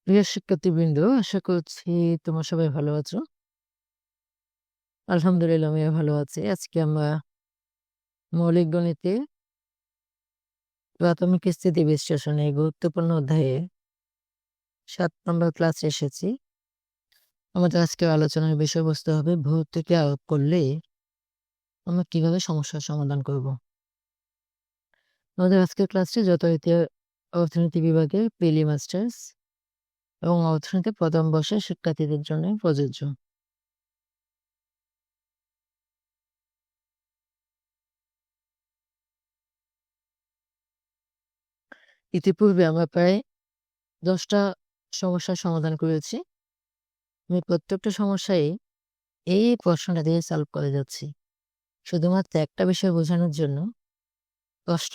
প্রিয় শিক্ষার্থীবৃন্দ, আশা করছি তোমরা সবাই ভালো আছো। আলহামদুলিল্লাহ আমিও ভালো আছি। আজকে আমরা মৌলিক গণিতে প্রাথমিক স্থিতি বিশ্লেষণে গুরুত্বপূর্ণ অধ্যায়ে ৭ নম্বর ক্লাসে এসেছি। আমাদের আজকের আলোচনার বিষয়বস্তু হবে ভর্তুকি আরোপ করলে আমরা কিভাবে সমস্যার সমাধান করব। আমাদের আজকের ক্লাসটি যথারীতি অর্থনীতি বিভাগের প্রিলি মাস্টার্স এবং অর্থনীতি প্রথম বর্ষের শিক্ষার্থীদের জন্য প্রযোজ্য। ইতিপূর্বে আমরা প্রায় 10টা সমস্যার সমাধান করেছি। আমি প্রত্যেকটা সমস্যায় এই প্রশ্নটা দিয়ে সলভ করে যাচ্ছি। শুধুমাত্র একটা বিষয় বোঝানোর জন্য প্রশ্ন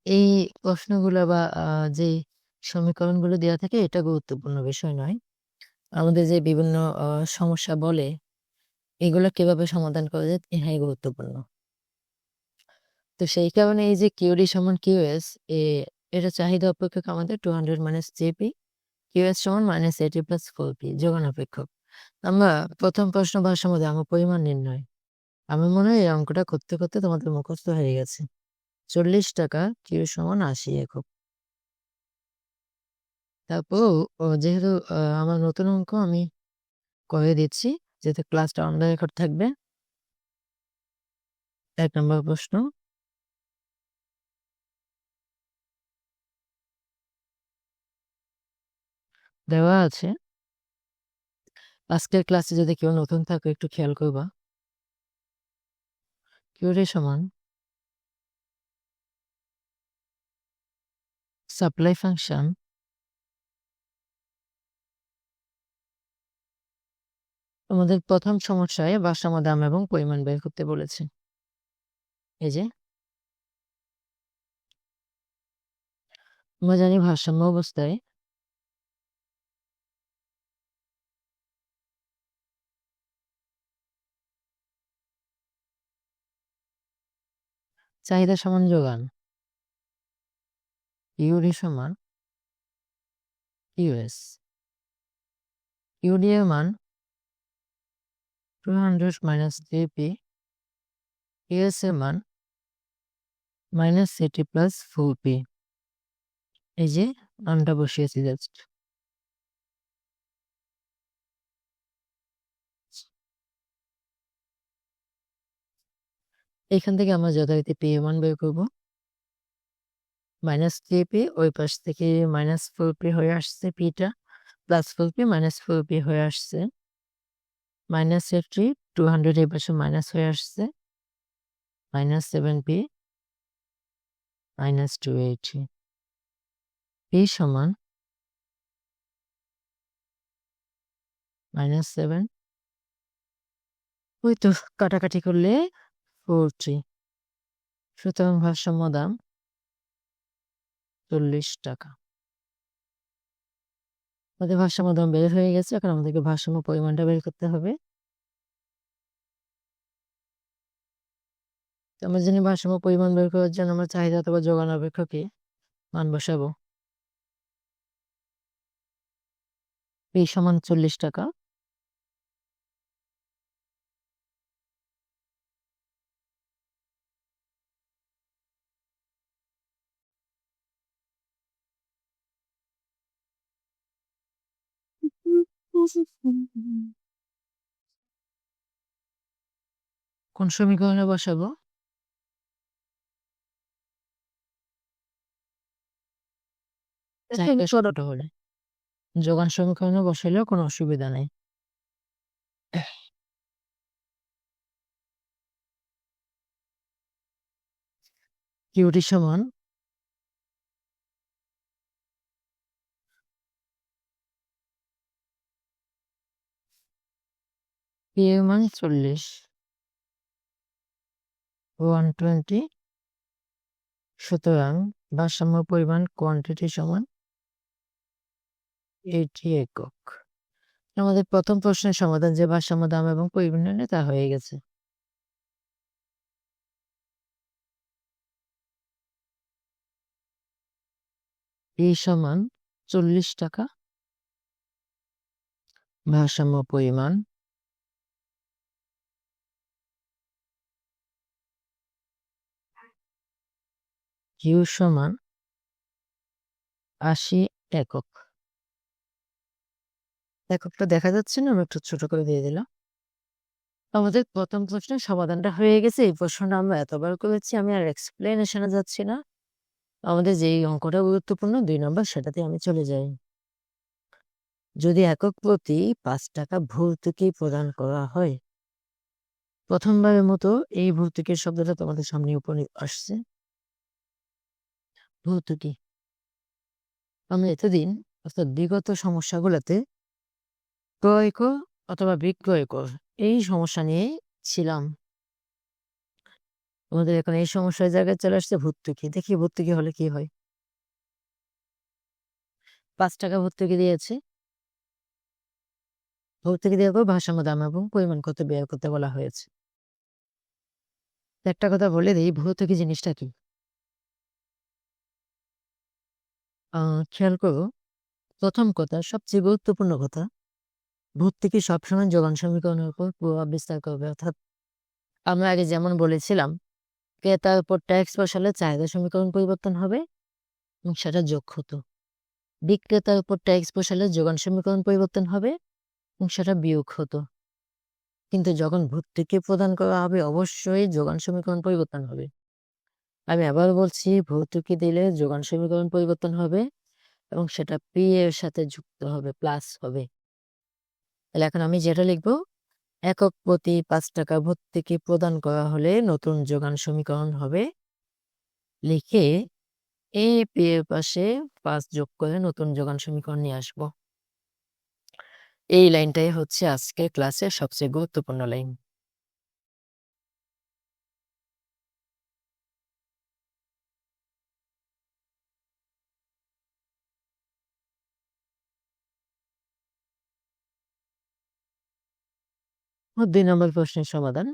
এই প্রশ্নগুলো বা যে সমীকরণগুলো দেওয়া থাকে এটা গুরুত্বপূর্ণ বিষয় নয়। আমাদের যে বিভিন্ন সমস্যা বলে এগুলো কিভাবে সমাধান করা যায় ইহাই গুরুত্বপূর্ণ। তো সেই কারণে এই যে কিউডি সমান কিউএস এটা চাহিদা অপেক্ষক আমাদের 200 মাইনাস জিপি, কিউএস সমান মাইনাস এটি প্লাস 4পি যোগান অপেক্ষক। আমরা প্রথম প্রশ্ন ভাষার মধ্যে আমার পরিমাণ নির্ণয়। আমার মনে হয় এই অঙ্কটা করতে করতে তোমাদের মুখস্থ হয়ে গেছে। 40 টাকা কিউ সমান 80 একক। তারপর যেহেতু আমার নতুন অঙ্ক আমি করে দিচ্ছি যাতে ক্লাসটা অন রেকর্ড থাকবে। 1 নম্বর প্রশ্ন, দেওয়া আছে আজকের ক্লাসে যদি কেউ নতুন থাকো একটু খেয়াল করবা। কিউডি সমান সাপ্লাই ফাংশন আমাদের প্রথম সমস্যায় ভারসাম্য দাম এবং পরিমাণ বের করতে বলেছে। এই যে আমরা জানি ভারসাম্য অবস্থায় চাহিদা সমান যোগান, ইউডি সমান ইউএস। ইউডি এর মান 200 মাইনাস জিপি, ইউএস এর মান মাইনাস এটি প্লাস 4পি। এই যে মানটা বসিয়েছি জাস্ট। এখান থেকে আমরা যথারীতি পি এর মান বের করবো। মাইনাস 3পি ওই পাশ থেকে মাইনাস 4পি হয়ে আসছে, পিটা প্লাস 4পি মাইনাস 4পি হয়ে আসছে, মাইনাস 80 200 এই পাশে মাইনাস হয়ে আসছে, মাইনাস 7পি মাইনাস 280। পি সমান মাইনাস 7, ওই তো কাটাকাটি করলে 4 সুতরাং ভারসাম্য দাম 40 টাকা। আমাদের ভারসাম্য দাম বের হয়ে গেছে, এখন আমাদেরকে ভারসাম্য পরিমাণটা বের করতে হবে। আমরা জানি ভারসাম্য পরিমাণ বের করার জন্য আমরা চাহিদা অথবা যোগান অপেক্ষকে মান বসাবো। পি সমান 40 টাকা। কোন সমীকরণে বসাবো? চাহিদা ছোট হলে যোগান সমীকরণে বসাইলেও কোনো অসুবিধা নেই। কিউটি সমান পি এর মান 40, 120, সুতরাং ভারসাম্য পরিমাণ কোয়ান্টিটি সমান 80 একক। আমাদের প্রথম প্রশ্নের সমাধান যে ভারসাম্য দাম এবং পরিমাণ নির্ণয় তা হয়ে গেছে। পি সমান 40 টাকা ভারসাম্য পরিমাণ কিউ সমান 80 একক। এককটা দেখা যাচ্ছে না, আমি একটু ছোট করে দিয়ে দিলাম। আমাদের প্রথম প্রশ্নের সমাধানটা হয়ে গেছে। এই প্রশ্নটা আমরা এতবার করেছি, আমি আর এক্সপ্লেনেশনে যাচ্ছি না। আমাদের যেই অঙ্কটা গুরুত্বপূর্ণ 2 নম্বর, সেটাতে আমি চলে যাই। যদি একক প্রতি 5 টাকা ভর্তুকি প্রদান করা হয়, প্রথমবারের মতো এই ভর্তুকির শব্দটা তোমাদের সামনে উপরে আসছে। ভর্তুকি আমরা এতদিন অর্থাৎ বিগত সমস্যাগুলোতে ক্রয় কর অথবা বিক্রয় কর এই সমস্যা নিয়ে ছিলাম। আমাদের এখন এই সমস্যার জায়গায় চলে আসছে ভর্তুকি। দেখি ভর্তুকি হলে কি হয়। 5 টাকা ভর্তুকি দিয়েছে। ভর্তুকি দেওয়ার পর ভারসাম্য দাম এবং পরিমাণ কত ব্যয় করতে বলা হয়েছে। একটা কথা বলে দিই, ভর্তুকি জিনিসটা কি? খেয়াল করো, প্রথম কথা, সবচেয়ে গুরুত্বপূর্ণ কথা, ভর্তুকি সবসময় যোগান সমীকরণের উপর প্রভাব বিস্তার করবে। অর্থাৎ আমরা আগে যেমন বলেছিলাম, ক্রেতার উপর ট্যাক্স বসালে চাহিদা সমীকরণ পরিবর্তন হবে এবং সেটা যোগ হতো। বিক্রেতার উপর ট্যাক্স বসালে যোগান সমীকরণ পরিবর্তন হবে এবং সেটা বিয়োগ হতো। কিন্তু যখন ভর্তুকি প্রদান করা হবে, অবশ্যই যোগান সমীকরণ পরিবর্তন হবে। আমি আবার বলছি, ভর্তুকি দিলে যোগান সমীকরণ পরিবর্তন হবে এবং সেটা পি এর সাথে যুক্ত হবে, প্লাস হবে। তাহলে এখন আমি যেটা লিখবো, একক প্রতি 5 টাকা ভর্তুকি প্রদান করা হলে নতুন যোগান সমীকরণ হবে, লিখে এ পি এর পাশে 5 যোগ করে নতুন যোগান সমীকরণ নিয়ে আসবো। এই লাইনটাই হচ্ছে আজকের ক্লাসের সবচেয়ে গুরুত্বপূর্ণ লাইন। ও 2 নম্বর প্রশ্নের সমাধান।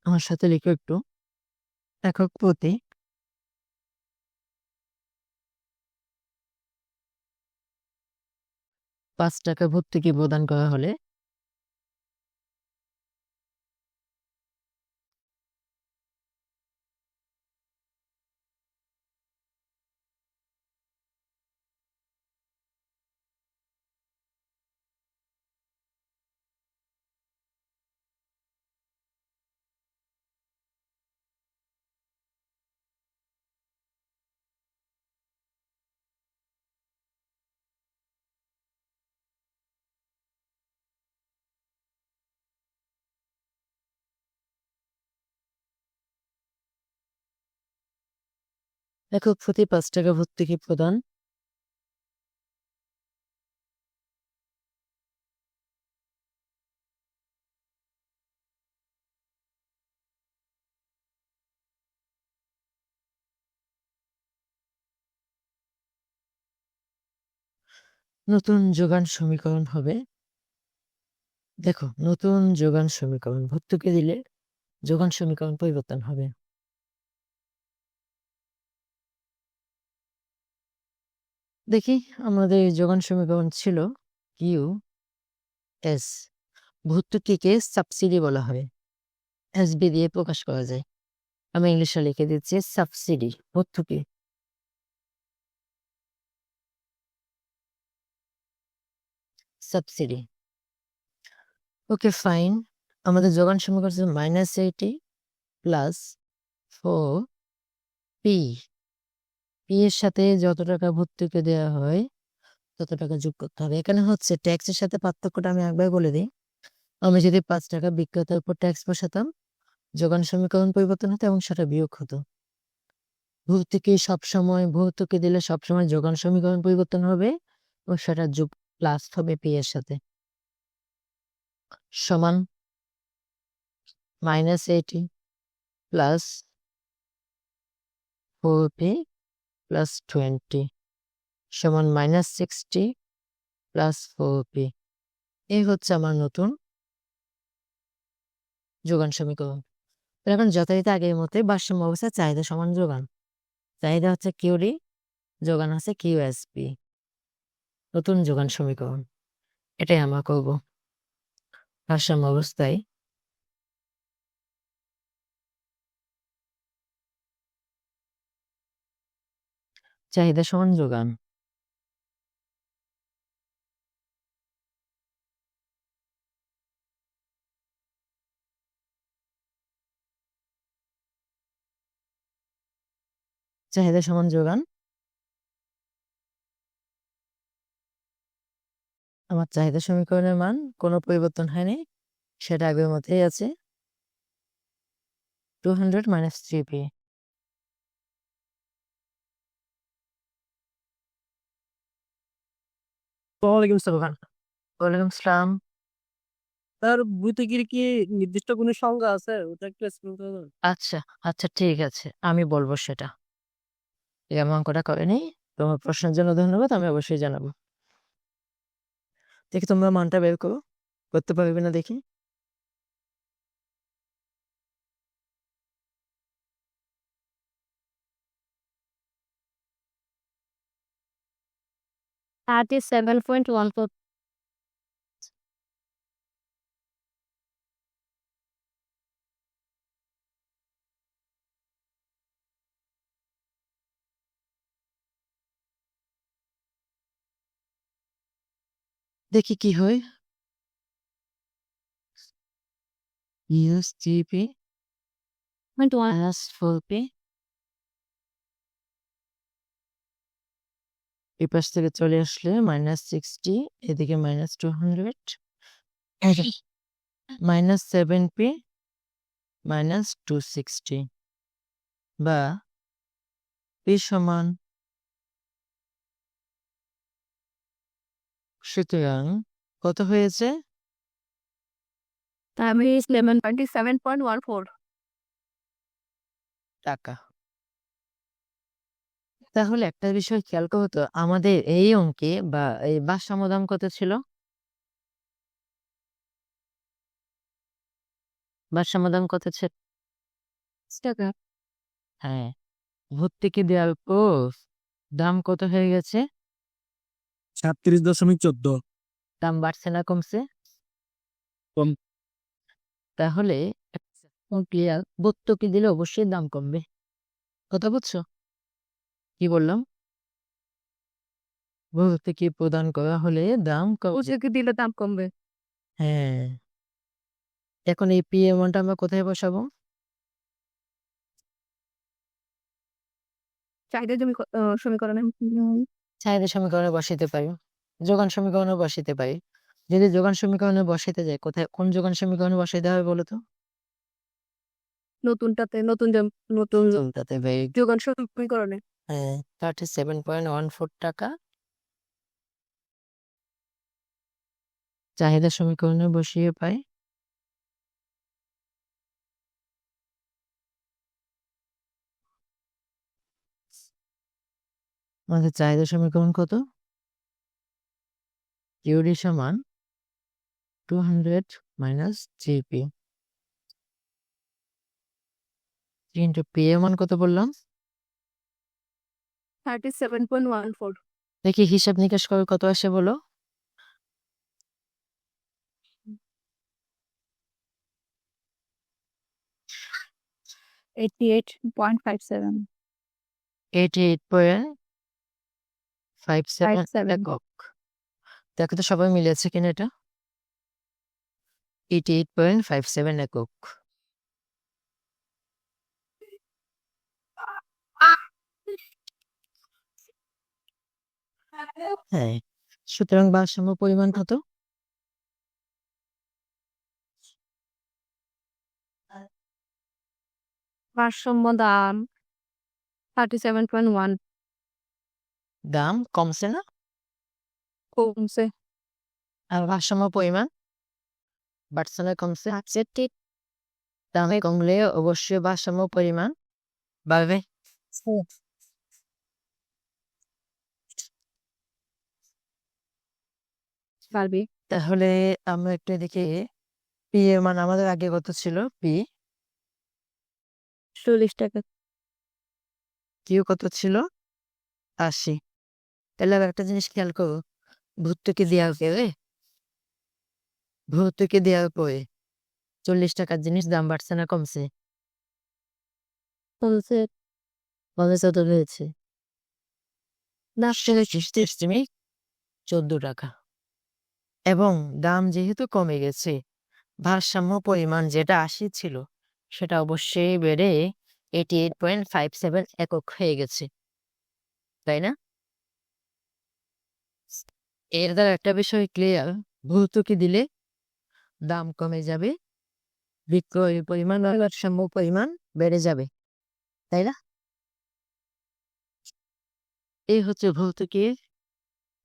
আমার সাথে লিখো একটু। একক প্রতি 5 টাকা ভর্তুকি প্রদান করা হলে একক প্রতি 5 টাকা ভর্তুকি প্রদান নতুন যোগান সমীকরণ হবে। দেখো, নতুন যোগান সমীকরণ, ভর্তুকি দিলে যোগান সমীকরণ পরিবর্তন হবে। দেখি, আমাদের যোগান সমীকরণ ছিল কিউ এস। ভর্তুকিকে সাবসিডি বলা হয়, এসবি দিয়ে প্রকাশ করা যায়। আমি ইংলিশে লিখে দিচ্ছি সাবসিডি, ভর্তুকি। সাবসিডি। ওকে, ফাইন। আমাদের যোগান সমীকরণ ছিল -80 প্লাস 4p। পি এর সাথে যত টাকা ভর্তুকি দেওয়া হয় তত টাকা যোগ করতে হবে। এখানে হচ্ছে ট্যাক্সের সাথে পার্থক্যটা আমি একবার বলে দিই। আমি যদি 5 টাকা বিক্রেতার উপর ট্যাক্স বসাতাম, যোগান সমীকরণ পরিবর্তন হতো এবং সেটা বিয়োগ হতো। ভর্তুকি দিলে সবসময় যোগান সমীকরণ পরিবর্তন হবে এবং সেটা যোগ প্লাস হবে পি এর সাথে, সমান -80 প্লাস 4p প্লাস 20 সমান -60 প্লাস 4p। এই হচ্ছে আমার নতুন যোগান সমীকরণ। এখন যথারীতি আগের মতোই ভারসাম্য অবস্থায় চাহিদা সমান যোগান। চাহিদা হচ্ছে কিউডি, যোগান হচ্ছে কিউএসপি। নতুন যোগান সমীকরণ এটাই আমরা করব। ভারসাম্য অবস্থায় চাহিদা সমান যোগান। চাহিদা সমান যোগান। আমার চাহিদা সমীকরণের মান কোনো পরিবর্তন হয়নি, সেটা আগের মতোই আছে, 200 - 3p। ওয়ালাইকুম আসসালাম। ওয়ালাইকুম আসসালাম। তার বইতে কি নির্দিষ্ট কোনো সংজ্ঞা আছে? ওটা একটু এক্সপ্লেইন করে দেবেন? আচ্ছা, আচ্ছা ঠিক আছে। আমি বলবো সেটা। এই অঙ্কটা করেনি। তোমার প্রশ্নের জন্য ধন্যবাদ। আমি অবশ্যই জানাবো। দেখি তোমরা মানটা বের করো। করতে পারবে না দেখি। That is 7.14. দেখি কি হয়। USGP - 4p। এই পাশ থেকে চলে আসলে -60, এদিকে -200, -7p -260, বা p সমান, সুতরাং কত হয়েছে? That is 11.7.14. টাকা। তাহলে একটা বিষয় খেয়াল করো তো, আমাদের এই অঙ্কে বা এই ভারসাম্য দাম কত ছিল? ভারসাম্য দাম কত ছিল? টাকা। হ্যাঁ, ভর্তুকি দেওয়ার পর দাম কত হয়ে গেছে? 37.14। দাম বাড়ছে না কমছে? কম। তাহলে ক্লিয়ার, ভর্তুকি দিলে অবশ্যই দাম কমবে। কথা বুঝছো? কি বললাম? ভর্তুকি প্রদান করা হলে দাম কমবে। ওদেরকে দিলে দাম কমবে। হ্যাঁ। এখন এই পি এমনটা আমরা কোথায় বসাবো? চাহিদা জমি সমীকরণে। চাহিদা সমীকরণে বসাইতে পারি, যোগান সমীকরণে বসাইতে পারি। যদি যোগান সমীকরণে বসাইতে যাই, কোথায় কোন যোগান সমীকরণে বসাইতে হবে বলো তো? নতুনটাতে নতুন চলতাতে ভাই। যোগান সমীকরণে। হ্যাঁ, 37.14 টাকা চাহিদা সমীকরণে বসিয়ে পাই। আমাদের চাহিদা সমীকরণ কত? কিউডি সমান 200 - 3p ইন্টু পি এর মান কত বললাম? 37.14. দেখি হিসাব নিকাশ করে কত আসে বলো? 88.57. 88.57 একক। দেখো তো সবাই মিলেছে কিনা এটা? 88.57 একক। হ্যাঁ, সুতরাং ভারসাম্য পরিমাণ কত? ভারসাম্য দাম 37.1. দাম কমছে না? কমছে। আর ভারসাম্য পরিমাণ বাড়ছে না কমছে? ঠিক। দামে কমলে অবশ্যই ভারসাম্য পরিমাণ বাড়বে। পারবি। তাহলে আমরা একটু এদিকে পি এর মান আমাদের আগে কত ছিল? পি 40 টাকা। কিউ কত ছিল? 80। তাহলে আবার একটা জিনিস খেয়াল করো, ভর্তুকি দেওয়ার পরে ভর্তুকি দেওয়ার পরে 40 টাকার জিনিস দাম বাড়ছে না কমছে? কমছে। কমে কত হয়েছে? না 14 টাকা। এবং দাম যেহেতু কমে গেছে, ভারসাম্য পরিমাণ যেটা 80 ছিল সেটা অবশ্যই বেড়ে 88.57 একক হয়ে গেছে, তাই না? এর দ্বারা একটা বিষয় ক্লিয়ার, ভর্তুকি দিলে দাম কমে যাবে, বিক্রয়ের পরিমাণ বা ভারসাম্য পরিমাণ বেড়ে যাবে, তাই না? এই হচ্ছে ভর্তুকির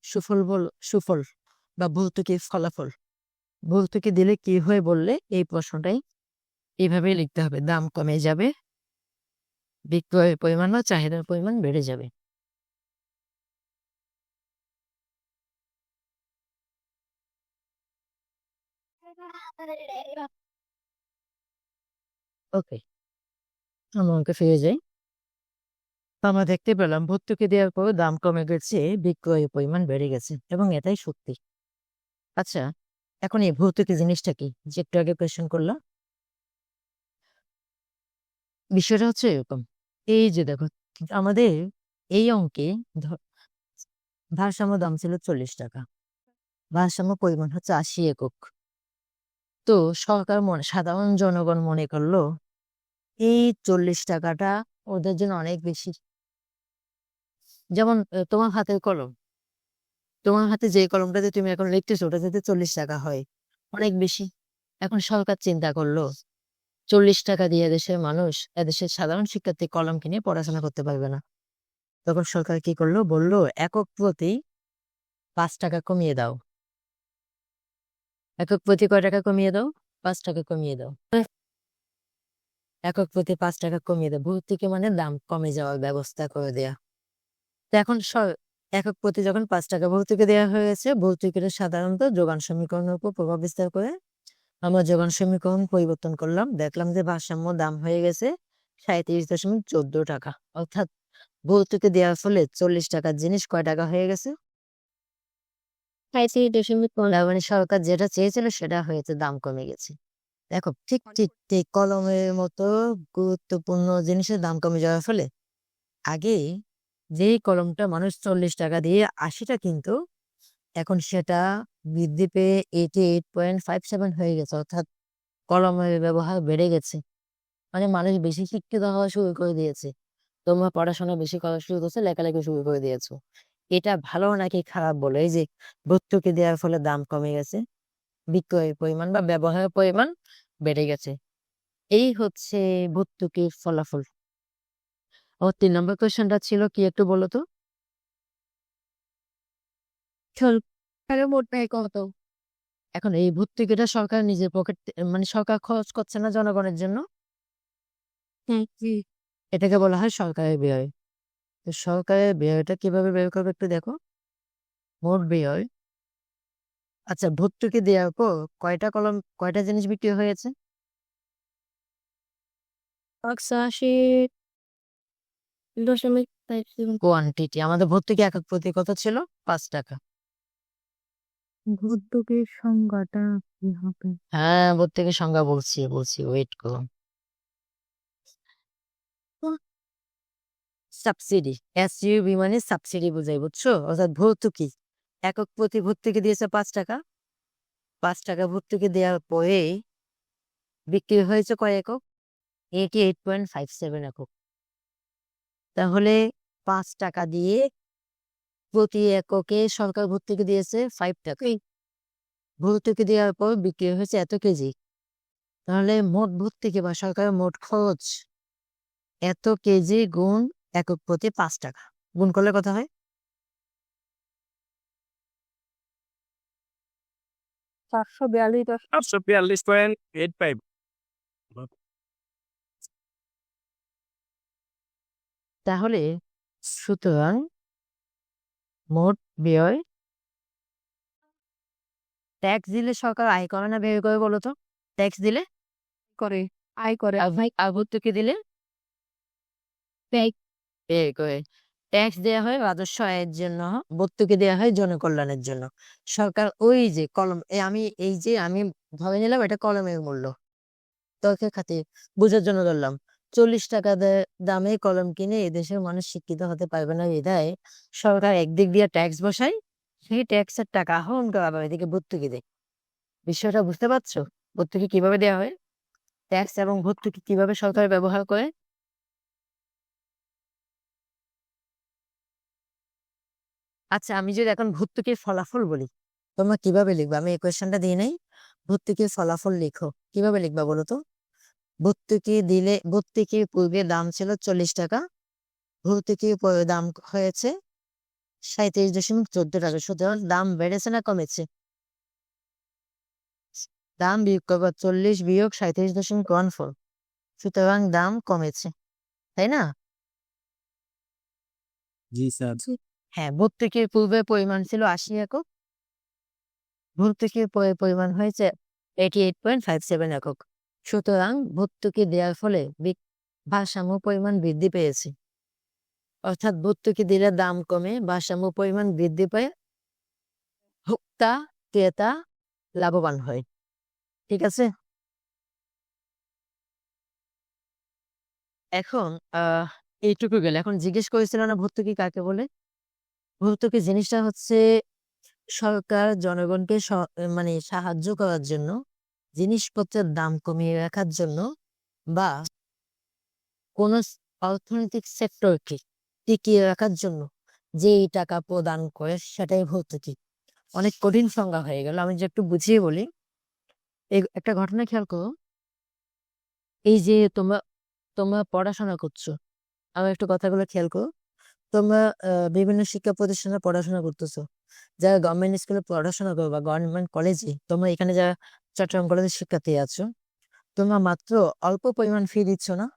সুফল বা ভর্তুকির ফলাফল। ভর্তুকি দিলে কি হয় বললে এই প্রশ্নটাই এইভাবে লিখতে হবে, দাম কমে যাবে, বিক্রয়ের পরিমাণ বা চাহিদার পরিমাণ বেড়ে যাবে। ওকে, আমরা অঙ্কে ফিরে যাই। তো আমরা দেখতে পেলাম ভর্তুকি দেওয়ার পর দাম কমে গেছে, বিক্রয়ের পরিমাণ বেড়ে গেছে এবং এটাই সত্যি। আচ্ছা, এখন এই ভর্তুকি জিনিসটা কি, যে একটু আগে কোয়েশ্চেন করলাম, বিষয়টা হচ্ছে এরকম। এই যে দেখো, আমাদের এই অঙ্কে ভারসাম্য দাম ছিল 40 টাকা, ভারসাম্য পরিমাণ হচ্ছে 80 একক। তো সরকার সাধারণ জনগণ মনে করলো এই 40 টাকাটা ওদের জন্য অনেক বেশি। যেমন তোমার হাতের কলম, তোমার হাতে যে কলমটাতে তুমি এখন লিখতেছো ওটা যাতে 40 টাকা হয়, অনেক বেশি। এখন সরকার চিন্তা করলো 40 টাকা দিয়ে এদেশের সাধারণ শিক্ষার্থী কলম কিনে পড়াশোনা করতে পারবে না। তখন সরকার কি করলো, বলল একক প্রতি 5 টাকা কমিয়ে দাও। একক প্রতি কয় টাকা কমিয়ে দাও? 5 টাকা কমিয়ে দাও। একক প্রতি 5 টাকা কমিয়ে দাও, ভর্তুকি মানে দাম কমে যাওয়ার ব্যবস্থা করে দেয়া। তো এখন একক প্রতি যখন 5 টাকা ভর্তুকি দেওয়া হয়েছে, ভর্তুকিটা সাধারণত যোগান সমীকরণের উপর প্রভাব বিস্তার করে। আমরা যোগান সমীকরণ পরিবর্তন করলাম, দেখলাম যে ভারসাম্য দাম হয়ে গেছে 37.14 টাকা। অর্থাৎ ভর্তুকি দেওয়ার ফলে 40 টাকার জিনিস কয় টাকা হয়ে গেছে? 37.15। মানে সরকার যেটা চেয়েছিল সেটা হয়েছে, দাম কমে গেছে। দেখো, ঠিক ঠিক ঠিক কলমের মতো গুরুত্বপূর্ণ জিনিসের দাম কমে যাওয়ার ফলে আগে যেই কলমটা মানুষ 40 টাকা দিয়ে 80টা কিনতো, এখন সেটা বৃদ্ধি পেয়ে 88.57 হয়ে গেছে। অর্থাৎ কলমের ব্যবহার বেড়ে গেছে, মানে মানুষ বেশি শিক্ষিত হওয়া শুরু করে দিয়েছে। তোমরা পড়াশোনা বেশি করা শুরু করছো, লেখালেখি শুরু করে দিয়েছো। এটা ভালো নাকি খারাপ বলো? এই যে ভর্তুকি দেওয়ার ফলে দাম কমে গেছে, বিক্রয়ের পরিমাণ বা ব্যবহারের পরিমাণ বেড়ে গেছে, এই হচ্ছে ভর্তুকির ফলাফল। ও 3 নম্বর কোয়েশ্চেনটা ছিল কি একটু বলো তো? সরকারের মোট ব্যয় কত? এখন এই ভর্তুকিটা সরকার নিজের পকেট মানে সরকার খরচ করছে না জনগণের জন্য, জি। এটাকে বলা হয় সরকারের ব্যয়। তো সরকারের ব্যয়টা কিভাবে বের করবে একটু দেখো, মোট ব্যয়। আচ্ছা, ভর্তুকি দেওয়ার পর কয়টা জিনিস বিক্রি হয়েছে? 85.57। কোয়ান্টিটি। আমাদের ভর্তুকি একক প্রতি কত ছিল? 5 টাকা। ভর্তুকির সংজ্ঞাটা কি হবে? হ্যাঁ, ভর্তুকির সংজ্ঞা বলছি ওয়েট করুন। সাবসিডি, এসইউবি মানে সাবসিডি বোঝাই, বুঝছো? অর্থাৎ ভর্তুকি, একক প্রতি ভর্তুকি দিয়েছে 5 টাকা, 5 টাকা ভর্তুকি দেওয়ার পরে বিক্রি হয়েছে কয় একক? 88.57 একক। তাহলে 5 টাকা দিয়ে প্রতি এককে সরকার ভর্তুকি দিয়েছে 5 টাকা। ভর্তুকি দেওয়ার পর বিক্রি হয়েছে এত কেজি। তাহলে মোট ভর্তুকি বা সরকারের মোট খরচ এত কেজি গুণ একক প্রতি 5 টাকা, গুণ করলে কত হয়? 442. 442.85। তাহলে সুতরাং মোট ব্যয়, ট্যাক্স দিলে সরকার আয় করে না ব্যয় করে বলো তো? ট্যাক্স দিলে করে আয় করে আর ভর্তুকি দিলে ব্যয় ব্যয় করে। ট্যাক্স দেওয়া হয় রাজস্ব আয়ের জন্য, ভর্তুকি দেওয়া হয় জনকল্যাণের জন্য। সরকার ওই যে কলম আমি ধরে নিলাম এটা কলমের মূল্য, তর্কের খাতির বোঝার জন্য ধরলাম 40 টাকা দামে কলম কিনে এদেশের মানুষ শিক্ষিত হতে পারবে না বিধায় সরকার একদিক দিয়ে ট্যাক্স বসায়, সেই ট্যাক্সের টাকা আহরণ করে আবার এদিকে ভর্তুকি দেয়। বিষয়টা বুঝতে পারছো? ভর্তুকি কিভাবে দেওয়া হয়, ট্যাক্স এবং ভর্তুকি কিভাবে সরকার ব্যবহার করে। আচ্ছা, আমি যদি এখন ভর্তুকির ফলাফল বলি, তোমরা কিভাবে লিখবে? আমি এই কোয়েশ্চেনটা দিয়ে নাই, ভর্তুকির ফলাফল লিখো। কিভাবে লিখবা বলো তো? ভর্তুকির পূর্বে দাম ছিল 40 টাকা, ভর্তুকির পরে দাম হয়েছে 37.14 টাকা। সুতরাং দাম বেড়েছে না কমেছে? দাম বিয়োগ করবা 40 বিয়োগ 37.14, সুতরাং দাম কমেছে, তাই না? জি স্যার। হ্যাঁ, ভর্তুকির পূর্বে পরিমাণ ছিল 80 একক, ভর্তুকির পরে পরিমাণ হয়েছে 88.57 একক। সুতরাং ভর্তুকি দেওয়ার ফলে ভারসাম্য পরিমাণ বৃদ্ধি পেয়েছে। অর্থাৎ ভর্তুকি দিলে দাম কমে, ভারসাম্য পরিমাণ বৃদ্ধি পায়, ভোক্তা ক্রেতা লাভবান হয়। ঠিক আছে? এখন এইটুকু গেলে, এখন জিজ্ঞেস করেছিল না ভর্তুকি কাকে বলে? ভর্তুকি জিনিসটা হচ্ছে সরকার জনগণকে মানে সাহায্য করার জন্য, জিনিসপত্রের দাম কমিয়ে রাখার জন্য, বা কোন অর্থনৈতিক সেক্টরকে টিকিয়ে রাখার জন্য যে টাকা প্রদান করে সেটাই ভর্তুকি। অনেক কঠিন সংজ্ঞা হয়ে গেল, আমি যে একটু বুঝিয়ে বলি। একটা ঘটনা খেয়াল করো, এই যে তোমরা তোমরা পড়াশোনা করছো, আমার একটু কথাগুলো খেয়াল করো। তোমরা বিভিন্ন শিক্ষা প্রতিষ্ঠানে পড়াশোনা করতেছো, যারা গভর্নমেন্ট স্কুলে পড়াশোনা করো বা গভর্নমেন্ট কলেজে, তোমরা এখানে যারা চট্টগ্রাম কলেজের শিক্ষার্থী আছো, তোমরা মাত্র অল্প পরিমাণ ফি দিচ্ছ না?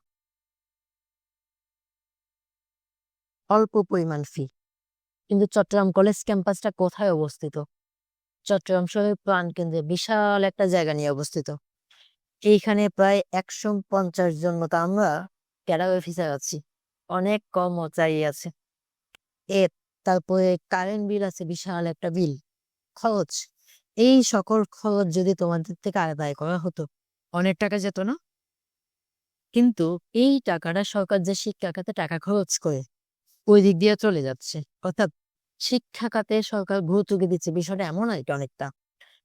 অল্প পরিমাণ ফি। কিন্তু চট্টগ্রাম কলেজ ক্যাম্পাসটা কোথায় অবস্থিত? চট্টগ্রাম শহরের প্রাণকেন্দ্রে বিশাল একটা জায়গা নিয়ে অবস্থিত। এইখানে প্রায় 150 জন মতো আমরা ক্যাডার অফিসার আছি, অনেক কর্মচারী আছে। তারপরে কারেন্ট বিল আছে, বিশাল একটা বিল, খরচ। এই সকল খরচ যদি তোমাদের থেকে আদায় করা হতো, অনেক টাকা যেত না? কিন্তু এই টাকাটা সরকার যে শিক্ষা খাতে টাকা খরচ করে ওই দিক দিয়ে চলে যাচ্ছে। অর্থাৎ শিক্ষা খাতে সরকার ভর্তুকি দিচ্ছে, বিষয়টা এমন আর কি অনেকটা।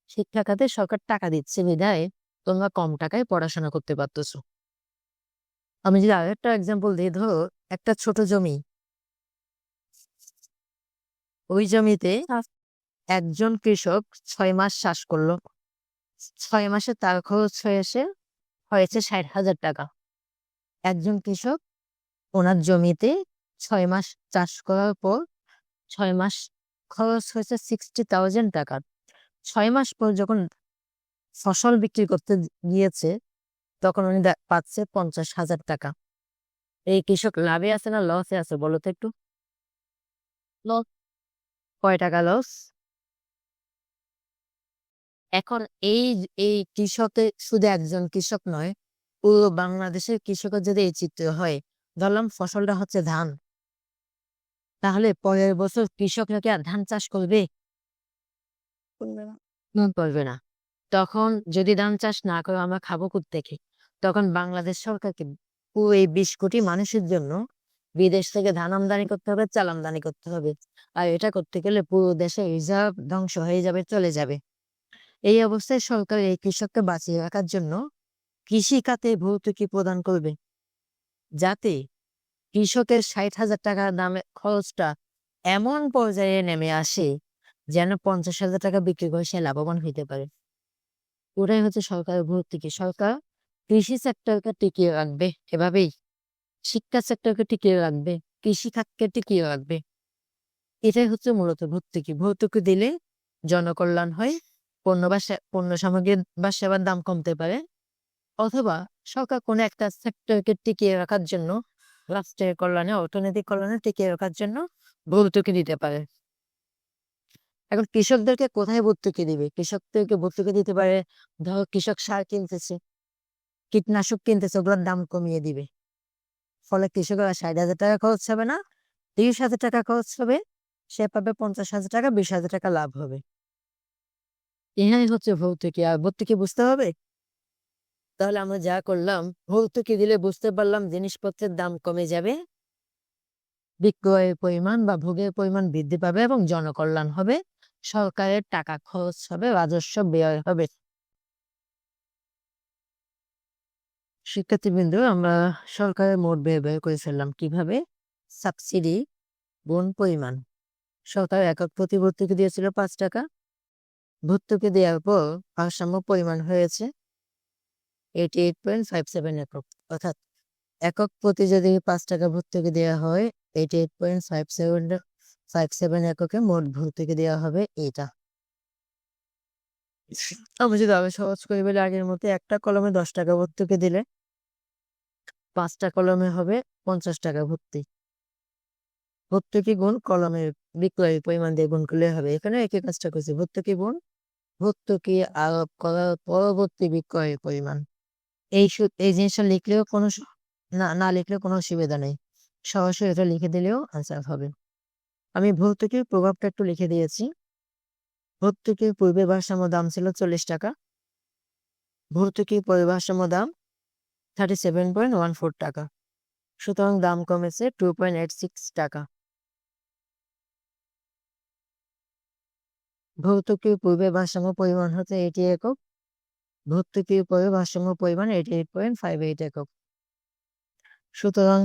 শিক্ষা খাতে সরকার টাকা দিচ্ছে বিধায় তোমরা কম টাকায় পড়াশোনা করতে পারতেছো। আমি যদি আরেকটা এক্সাম্পল দিই, ধরো একটা ছোট জমি, ওই জমিতে একজন কৃষক 6 মাস চাষ করলো, 6 মাসে তার খরচ হয়েছে 60,000 টাকা। একজন কৃষক ওনার জমিতে 6 মাস চাষ করার পর 6 মাস খরচ হয়েছে 60,000 টাকা। 6 মাস পর যখন ফসল বিক্রি করতে গিয়েছে, তখন উনি পাচ্ছে 50,000 টাকা। এই কৃষক লাভে আছে না লসে আছে বলো তো একটু? লস। কয় টাকা লস? এখন এই এই কৃষকের শুধু একজন কৃষক নয়, পুরো বাংলাদেশের কৃষকের যদি এই চিত্র হয়, ধরলাম ফসলটা হচ্ছে ধান, তাহলে পরের বছর কৃষকরা কি আর ধান চাষ করবে? করবে না। তখন যদি ধান চাষ না করে আমরা খাবো কোত্থেকে? তখন বাংলাদেশ সরকারকে পুরো এই 20 কোটি মানুষের জন্য বিদেশ থেকে ধান আমদানি করতে হবে, চাল আমদানি করতে হবে। আর এটা করতে গেলে পুরো দেশে রিজার্ভ ধ্বংস হয়ে যাবে, চলে যাবে। এই অবস্থায় সরকার এই কৃষককে বাঁচিয়ে রাখার জন্য কৃষি খাতে ভর্তুকি প্রদান করবে, যাতে কৃষকের 60,000 টাকা দামে খরচটা এমন পর্যায়ে নেমে আসে যেন 50,000 টাকা বিক্রি করে সে লাভবান হইতে পারে। ওটাই হচ্ছে সরকারের ভর্তুকি। সরকার কৃষি সেক্টরকে টিকিয়ে রাখবে এভাবেই, শিক্ষা সেক্টরকে টিকিয়ে রাখবে, কৃষি খাতকে টিকিয়ে রাখবে। এটাই হচ্ছে মূলত ভর্তুকি। ভর্তুকি দিলে জনকল্যাণ হয়, পণ্য সামগ্রী বা সেবার দাম কমতে পারে, অথবা সরকার কোনো একটা সেক্টরকে টিকিয়ে রাখার জন্য, রাষ্ট্রের কল্যাণে, অর্থনৈতিক কল্যাণে টিকিয়ে রাখার জন্য ভর্তুকি দিতে পারে। এখন কৃষকদেরকে কোথায় ভর্তুকি দিবে? কৃষকদেরকে ভর্তুকি দিতে পারে, ধরো কৃষক সার কিনতেছে, কীটনাশক কিনতেছে, ওগুলোর দাম কমিয়ে দিবে। ফলে কৃষকের ৬০,০০০ টাকা খরচ হবে না, ৩০,০০০ টাকা খরচ হবে, সে পাবে ৫০,০০০ টাকা, ২০,০০০ টাকা লাভ হবে। ইহাই হচ্ছে ভর্তুকি। আর ভর্তুকি বুঝতে হবে? তাহলে আমরা যা করলাম, ভর্তুকি দিলে বুঝতে পারলাম জিনিসপত্রের দাম কমে যাবে, বিক্রয়ের পরিমাণ বা ভোগের পরিমাণ বৃদ্ধি পাবে এবং জনকল্যাণ হবে, সরকারের টাকা খরচ হবে, রাজস্ব ব্যয় হবে। শিক্ষার্থীবৃন্দ, আমরা সরকারের মোট ব্যয় ব্যয় করে ফেললাম কিভাবে? সাবসিডি গুণ পরিমাণ। সরকার একক প্রতি ভর্তুকি দিয়েছিল ৫ টাকা, ভর্তুকি দেওয়ার পর ভারসাম্য পরিমাণ হয়েছে 88.57 একক। অর্থাৎ একক প্রতি যদি ৫ টাকা ভর্তুকি দেওয়া হয়, 88.57 এককে মোট ভর্তুকি দেওয়া হবে এটা। আমরা যদি আরো সহজ করে বলি, আগের মতো একটা কলমে ১০ টাকা ভর্তুকি দিলে ৫টা কলমে হবে ৫০ টাকা ভর্তি। ভর্তুকি গুণ কলমের বিক্রয়ের পরিমাণ দিয়ে গুণ করলে হবে। এখানে একই কাজটা করছি, ভর্তুকি গুণ ভর্তুকি আরোপ করার পরবর্তী বিক্রয়ের পরিমাণ। এই জিনিসটা লিখলেও কোনো না লিখলেও কোনো অসুবিধা নেই, সরাসরি এটা লিখে দিলেও আনসার হবে। আমি ভর্তুকির প্রভাবটা একটু লিখে দিয়েছি। ভর্তুকির পূর্বে ভারসাম্য দাম ছিল ৪০ টাকা, ভর্তুকির পরে ভারসাম্য দাম 37.14 টাকা, সুতরাং দাম কমেছে 2.86 টাকা। ভর্তুকির পূর্বে ভারসাম্য পরিমাণ হচ্ছে 80 একক, ভর্তুকির পরে ভারসাম্য পরিমাণ 88.58 একক, সুতরাং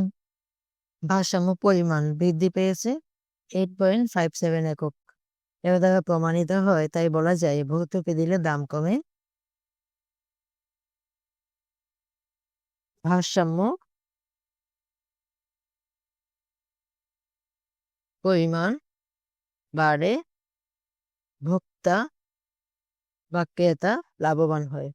ভারসাম্য পরিমাণ বৃদ্ধি পেয়েছে 8.57 একক। এর দ্বারা প্রমাণিত হয়, তাই বলা যায় ভর্তুকি দিলে দাম কমে, ভারসাম্য পরিমাণ বাড়ে, ভোক্তা বা ক্রেতা লাভবান হয়।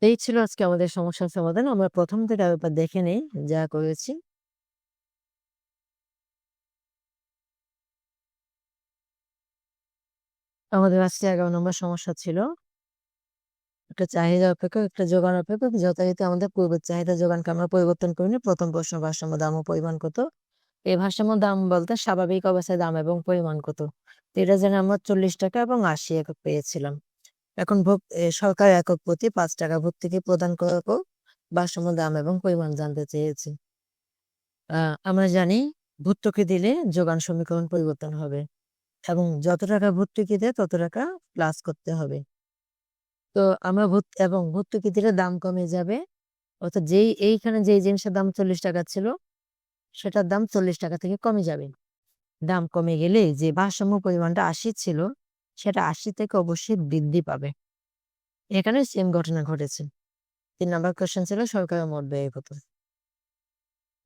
এই ছিল আজকে আমাদের সমস্যার সমাধান। আমরা প্রথম থেকে আরেকবার দেখে নেই যা করেছি। আমাদের আজকে ১১ নম্বর সমস্যা ছিল একটা চাহিদা অপেক্ষক, একটা যোগান অপেক্ষক, যথারীতি আমাদের পূর্বের চাহিদা যোগানকে আমরা পরিবর্তন করিনি। প্রথম প্রশ্ন, ভারসাম্য দাম ও পরিমাণ কত? এই ভারসাম্য দাম বলতে স্বাভাবিক অবস্থায় দাম এবং পরিমাণ কত। তো এটা জেনে আমরা ৪০ টাকা এবং ৮০ একক পেয়েছিলাম। এখন সরকার একক প্রতি ৫ টাকা ভর্তুকি প্রদান করার পর ভারসাম্য দাম এবং পরিমাণ জানতে চেয়েছি। আমরা জানি ভর্তুকি দিলে যোগান সমীকরণ পরিবর্তন হবে এবং যত টাকা ভর্তুকি দেয় তত টাকা প্লাস করতে হবে। তো আমরা ভর্তুকি দিলে দাম কমে যাবে, অর্থাৎ এইখানে যেই জিনিসের দাম ৪০ টাকা ছিল সেটার দাম ৪০ টাকা থেকে কমে যাবে। দাম কমে গেলে যে ভারসাম্য পরিমাণটা ৮০ ছিল সেটা ৮০ থেকে অবশ্যই বৃদ্ধি পাবে। এখানে সেম ঘটনা ঘটেছে। ৩ নাম্বার কোয়েশ্চেন ছিল সরকারের মোট ব্যয় কত।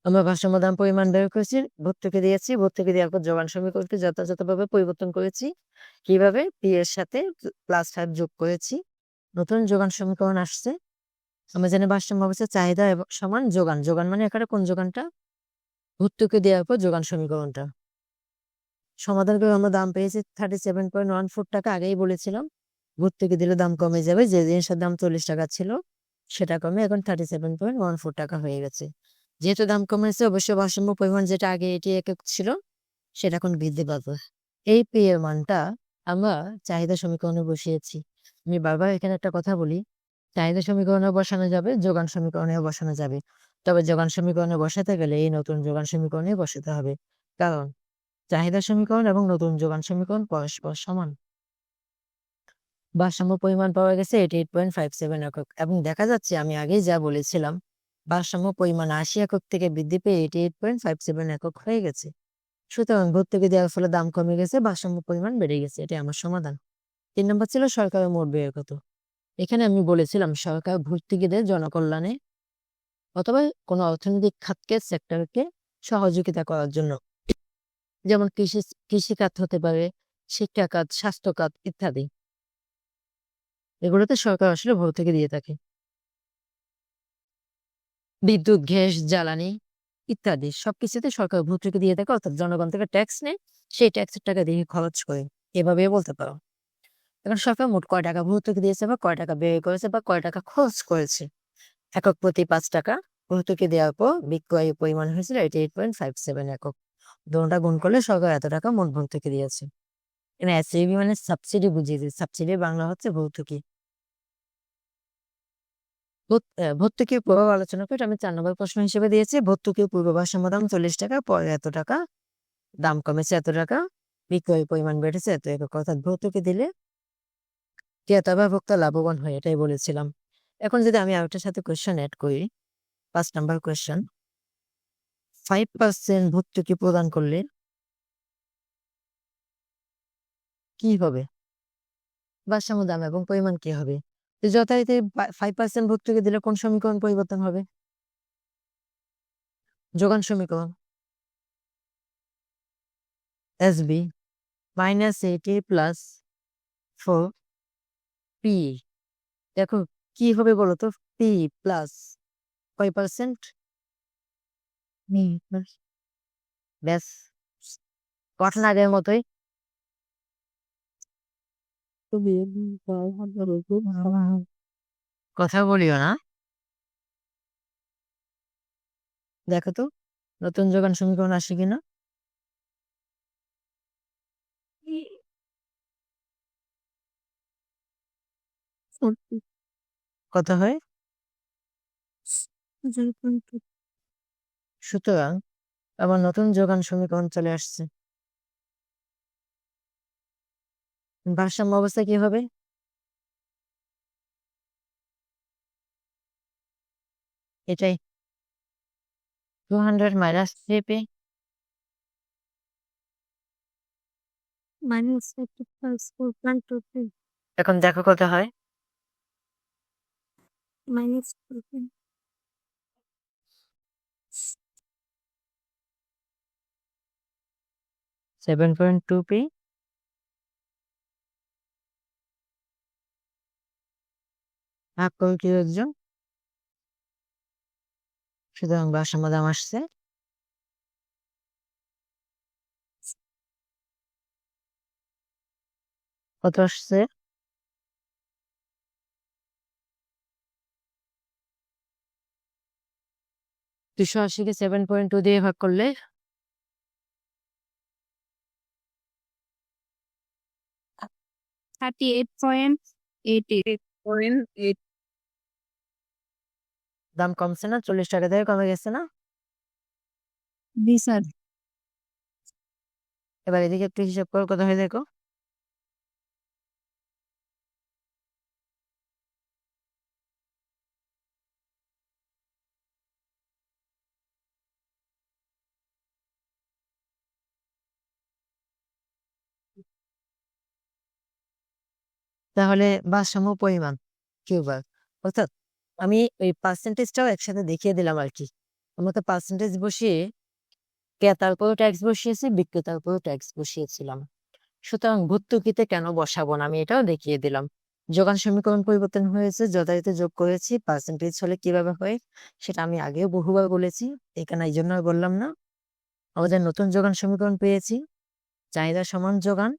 আমরা ভারসাম্য দাম পরিমাণ বের করেছি, ভর্তুকি দিয়েছি, ভর্তুকি দেওয়ার পর যোগান সমীকরণকে যথাযথভাবে পরিবর্তন করেছি। কিভাবে? পি এর সাথে +5 যোগ করেছি, নতুন যোগান সমীকরণ আসছে। আমরা জানি ভারসাম্য অবস্থায় চাহিদা এবং সমান যোগান। যোগান মানে এখানে কোন যোগানটা? ভর্তুকি দেওয়ার পর যোগান সমীকরণটা। সমাধান করে আমরা দাম পেয়েছি 37.14 টাকা। আগেই বলেছিলাম ভর্তুকি দিলে দাম কমে যাবে, যে জিনিসের দাম ৪০ টাকা ছিল সেটা কমে এখন 37.14 টাকা হয়ে গেছে। যেহেতু দাম কমেছে, অবশ্যই ভারসাম্য পরিমাণ যেটা আগে 80 একক ছিল সেটা এখন বৃদ্ধি পাবে। এই পি এর মানটা আমরা চাহিদা সমীকরণে বসিয়েছি। আমি বারবার এখানে একটা কথা বলি, চাহিদা সমীকরণে বসানো যাবে, যোগান সমীকরণেও বসানো যাবে। তবে যোগান সমীকরণে বসাতে গেলে এই নতুন যোগান সমীকরণে বসাতে হবে, কারণ চাহিদা সমীকরণ এবং নতুন যোগান সমীকরণ পরস্পর সমান। ভারসাম্য পরিমাণ পাওয়া গেছে 88.57 একক এবং দেখা যাচ্ছে আমি আগেই যা বলেছিলাম, ভারসাম্য পরিমাণ ৮০ একক থেকে বৃদ্ধি পেয়ে 88.57 একক হয়ে গেছে। সুতরাং ভর্তুকি দেওয়ার ফলে দাম কমে গেছে, ভারসাম্য পরিমাণ বেড়ে গেছে। এটাই আমার সমাধান। ৩ নম্বর ছিল সরকারের মোট ব্যয় কত। এখানে আমি বলেছিলাম সরকার ভর্তুকি দেয় জনকল্যাণে অথবা কোনো অর্থনৈতিক খাতকে, সেক্টরকে সহযোগিতা করার জন্য, যেমন কৃষি খাত হতে পারে, শিক্ষা খাত, স্বাস্থ্য খাত ইত্যাদি। এগুলোতে সরকার আসলে ভর্তুকি দিয়ে থাকে। বিদ্যুৎ, গ্যাস, জ্বালানি ইত্যাদি সবকিছুতে সরকার ভর্তুকি দিয়ে থাকে, অর্থাৎ জনগণ থেকে ট্যাক্স নেয়, সেই ট্যাক্সের টাকা দিয়ে খরচ করে, এভাবে বলতে পারো। এখন সরকার মোট কয় টাকা ভর্তুকি দিয়েছে বা কয় টাকা ব্যয় করেছে বা কয় টাকা খরচ করেছে, একক প্রতি 5 টাকা ভর্তুকি দেওয়ার পর বিক্রয় পরিমাণ হয়েছিল 88.57 একক। দুটোটা গুণ করলে সরকার এত টাকা মোট ভর্তুকি দিয়েছে। এখানে এসএবি মানে সাবসিডি বুঝিয়ে দিয়েছে, সাবসিডি বাংলা হচ্ছে ভর্তুকি। ভর্তুকির প্রভাব আলোচনা করে আমি 4 নম্বর প্রশ্ন হিসেবে দিয়েছি। ভর্তুকির পূর্বাভাস সমাধান 40 টাকা, পরে এত টাকা, দাম কমেছে এত টাকা, বিক্রয় পরিমাণ বেড়েছে এত একক। অর্থাৎ ভর্তুকি দিলে ক্রেতা বা ভোক্তা লাভবান হয়, এটাই বলেছিলাম। এখন যদি আমি আরেকটার সাথে কোয়েশ্চেন অ্যাড করি, 5 নাম্বার কোয়েশ্চেন, 5% ভর্তুকি প্রদান করলে কি হবে? ভারসাম্য দাম এবং পরিমাণ কি হবে? তো যথারীতি 5% ভর্তুকি দিলে কোন সমীকরণ পরিবর্তন হবে? যোগান সমীকরণ। SB -80 plus 4 P. দেখো কি হবে বলো তো? পি প্লাস কয় পার্সেন্ট? ব্যাস, কখন আগের মতোই। কথা বলিও না। দেখো তো নতুন যোগান সমীকরণ আসে কিনা। কত হয়? সুতরাং আবার নতুন যোগান সমীকরণ চলে আসছে। ভারসাম্য অবস্থা কি হবে? এটাই 200 মাইনাস 3p এখন দেখো কত হয়। -7.2p ভাগ করো কি একজন। সুতরাং ভারসাম্য দাম আসছে কত আসছে? 280 কে 7.2 দিয়ে ভাগ করলে 38.88 দাম কমছে না? 40 টাকা থেকে কমে গেছে না? জি স্যার। এবার এদিকে একটু হিসাব করো কত হয় দেখো। তাহলে ভারসাম্য পরিমাণ কিউবার, অর্থাৎ আমি ওই পার্সেন্টেজটাও একসাথে দেখিয়ে দিলাম আর কি। আমরা তো পার্সেন্টেজ বসিয়ে ক্রেতার উপরও ট্যাক্স বসিয়েছি, বিক্রেতার উপরও ট্যাক্স বসিয়েছিলাম। সুতরাং ভর্তুকিতে কেন বসাবো না আমি এটাও দেখিয়ে দিলাম। যোগান সমীকরণ পরিবর্তন হয়েছে, যথারীতি যোগ করেছি। পার্সেন্টেজ হলে কিভাবে হয় সেটা আমি আগেও বহুবার বলেছি, এখানে এই জন্য আর বললাম না। আমাদের নতুন যোগান সমীকরণ পেয়েছি, চাহিদা সমান যোগান,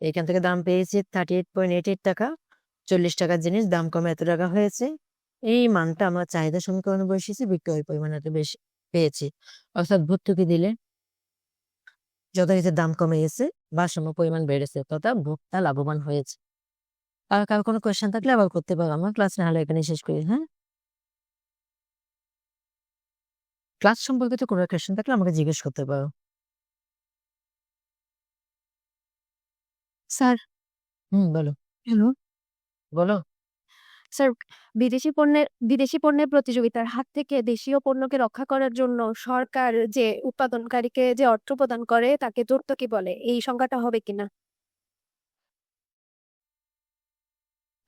এখান থেকে দাম পেয়েছি 38.88 টাকা। 40 টাকার জিনিস দাম কমে এত টাকা হয়েছে, এই মানটা আমরা চাহিদা সমীকরণে বসিয়েছি, বিক্রয় পরিমাণ এত বেশি পেয়েছি। অর্থাৎ ভর্তুকি দিলে যথারীতি দাম কমে গেছে, ভারসাম্য পরিমাণ বেড়েছে, তথা ভোক্তা লাভবান হয়েছে। আর কারো কোনো কোয়েশ্চেন থাকলে আবার করতে পারো। আমার ক্লাস না হলে এখানে শেষ করি। হ্যাঁ, ক্লাস সম্পর্কিত কোনো কোয়েশ্চেন থাকলে আমাকে জিজ্ঞেস করতে পারো। স্যার। বলো। হ্যালো বলো। স্যার, বিদেশি পণ্যের প্রতিযোগিতার হাত থেকে দেশীয় পণ্যকে রক্ষা করার জন্য সরকার যে উৎপাদনকারীকে যে অর্থ প্রদান করে তাকে যৌতুকি বলে, এই সংজ্ঞাটা হবে কিনা?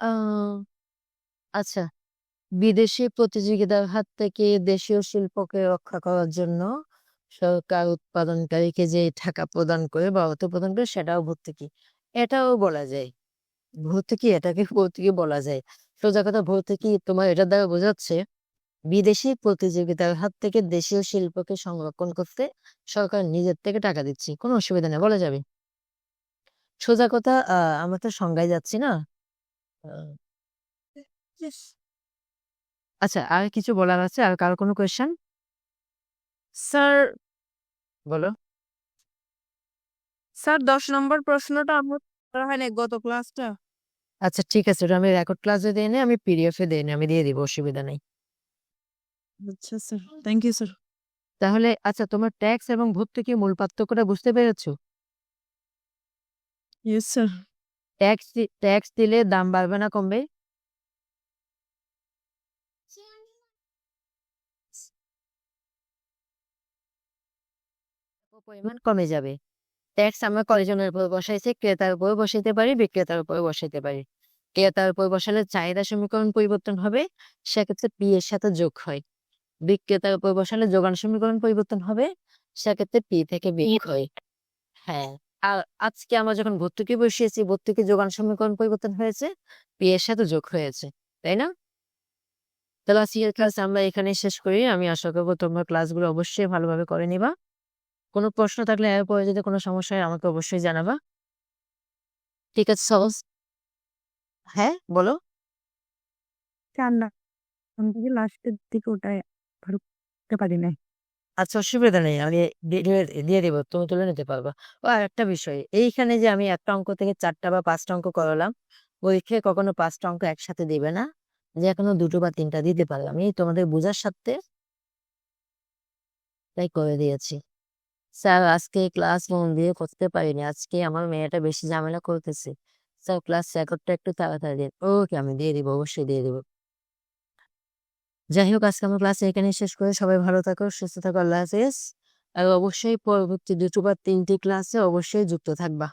আহ আচ্ছা, বিদেশি প্রতিযোগিতার হাত থেকে দেশীয় শিল্পকে রক্ষা করার জন্য সরকার উৎপাদনকারীকে যে টাকা প্রদান করে বা অর্থ প্রদান করে সেটাও ভর্তুকি, এটাও বলা যায়। ভর্তুকি, এটাকে ভর্তুকি বলা যায়। সোজা কথা, ভর্তুকি তোমার এটা দ্বারা বোঝাচ্ছে বিদেশি প্রতিযোগিতার হাত থেকে দেশীয় শিল্পকে সংরক্ষণ করতে সরকার নিজের থেকে টাকা দিচ্ছি। কোনো অসুবিধা নেই, বলা যাবে। সোজা কথা আমরা তো সংজ্ঞায় যাচ্ছি না? আ আচ্ছা, আর কিছু বলার আছে? আর কারো কোনো কোয়েশ্চেন? স্যার বলো। স্যার 10 নম্বর প্রশ্নটা আমার করা হয় নাই গত ক্লাসটা। আচ্ছা ঠিক আছে, ওটা আমি রেকর্ড ক্লাসে দেই নাই, আমি পিডিএফ এ দেই নাই। আমি দিয়ে দিব, অসুবিধা নেই। আচ্ছা স্যার, থ্যাংক ইউ স্যার। তাহলে আচ্ছা, তোমার ট্যাক্স এবং ভর্তুকি মূল পার্থক্যটা বুঝতে পেরেছো? Yes sir. ট্যাক্স দিলে দাম বাড়বে না কমবে? পরিমাণ কমে যাবে। ট্যাক্স আমরা কয়জনের উপর বসাইছি? ক্রেতার উপর বসাইতে পারি, বিক্রেতার উপর বসাইতে পারি। ক্রেতার উপর বসালে চাহিদা সমীকরণ পরিবর্তন হবে, সেক্ষেত্রে পি এর সাথে যোগ হয়। বিক্রেতার উপর বসালে যোগান সমীকরণ পরিবর্তন হবে, সেক্ষেত্রে পি থেকে বিয়োগ হয়। হ্যাঁ, আর আজকে আমরা যখন ভর্তুকি বসিয়েছি, ভর্তুকি যোগান সমীকরণ পরিবর্তন হয়েছে, পি এর সাথে যোগ হয়েছে, তাই না? তাহলে আজকের ক্লাস আমরা এখানে শেষ করি। আমি আশা করবো তোমরা ক্লাসগুলো অবশ্যই ভালোভাবে করে নিবা। কোনো প্রশ্ন থাকলে এরপরে যদি কোনো সমস্যা হয় আমাকে অবশ্যই জানাবা। ঠিক আছে সহজ? হ্যাঁ, বলো। চার না থেকে লাস্টের দিকে ওটাই করতে পারি নাই। আচ্ছা, অসুবিধা নেই। আমি দিয়ে দিব। তুমি তুলে নিতে পারবা। ও আরেকটা বিষয়, এইখানে যে আমি একটা অঙ্ক থেকে ৪ টা বা ৫ টা অঙ্ক করালাম, পরীক্ষায় কখনো ৫ টা অঙ্ক একসাথে দিবে না। যেকোনো ২ টো বা ৩ টা দিতে পারে। আমি তোমাদের বোঝার স্বার্থে তাই করে দিয়েছি। স্যার আজকে ক্লাস মন দিয়ে করতে পারিনি। আজকে আমার মেয়েটা বেশি ঝামেলা করতেছে। স্যার ক্লাস রেকর্ডটা একটু তাড়াতাড়ি দিন। ওকে, আমি দিয়ে দিব, অবশ্যই দিয়ে দিব। যাই হোক, আজকে আমার ক্লাস এখানেই শেষ করে সবাই ভালো থাকো, সুস্থ থাকো। আল্লাহ হাফেজ। আর অবশ্যই পরবর্তী ২ টো বা ৩ টি ক্লাসে অবশ্যই যুক্ত থাকবা।